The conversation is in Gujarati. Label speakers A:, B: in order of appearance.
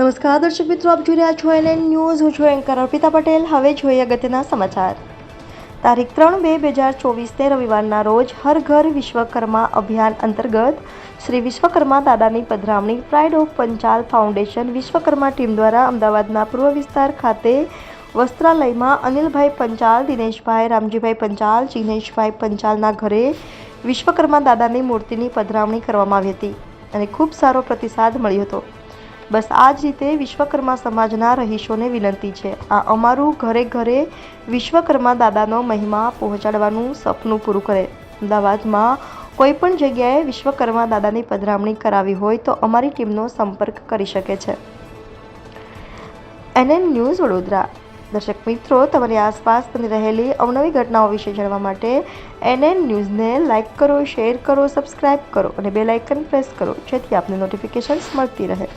A: નમસ્કાર દર્શક મિત્રો, આપ જોઈ રહ્યા છો એનએન ન્યૂઝ. હું છું એન્કર અર્પિતા પટેલ. હવે જોઈએ અગત્યના સમાચાર. તારીખ 3/2/2024 રવિવારના રોજ હર ઘર વિશ્વકર્મા અભિયાન અંતર્ગત શ્રી વિશ્વકર્મા દાદાની પધરામણી pride of Panchal foundation Vishwakarma team દ્વારા અમદાવાદના પૂર્વ વિસ્તાર ખાતે વસ્ત્રાલયમાં અનિલભાઈ પંચાલ, દિનેશભાઈ, રામજીભાઈ પંચાલ, જિગ્નેશભાઈ પંચાલના ઘરે વિશ્વકર્મા દાદાની મૂર્તિની પધરામણી કરવામાં આવી હતી અને ખૂબ સારો પ્રતિસાદ મળ્યો હતો. બસ આ જ રીતે વિશ્વકર્મા સમાજના રહીશોને વિનંતી છે, આ અમારું ઘરે ઘરે વિશ્વકર્મા દાદાનો મહિમા પહોંચાડવાનું સપનું પૂરું કરે. અમદાવાદમાં કોઈ પણ જગ્યાએ વિશ્વકર્મા દાદાની પધરામણી કરાવી હોય તો અમારી ટીમનો સંપર્ક કરી શકે છે. NN news Vadodara. દર્શક મિત્રો, તમારી આસપાસ બની રહેલી અવનવી ઘટનાઓ વિશે જાણવા માટે એનએન ન્યૂઝને લાઇક કરો, શેર કરો, સબસ્ક્રાઇબ કરો અને બેલ આઇકન પ્રેસ કરો, જેથી આપને નોટિફિકેશન્સ મળતી રહે.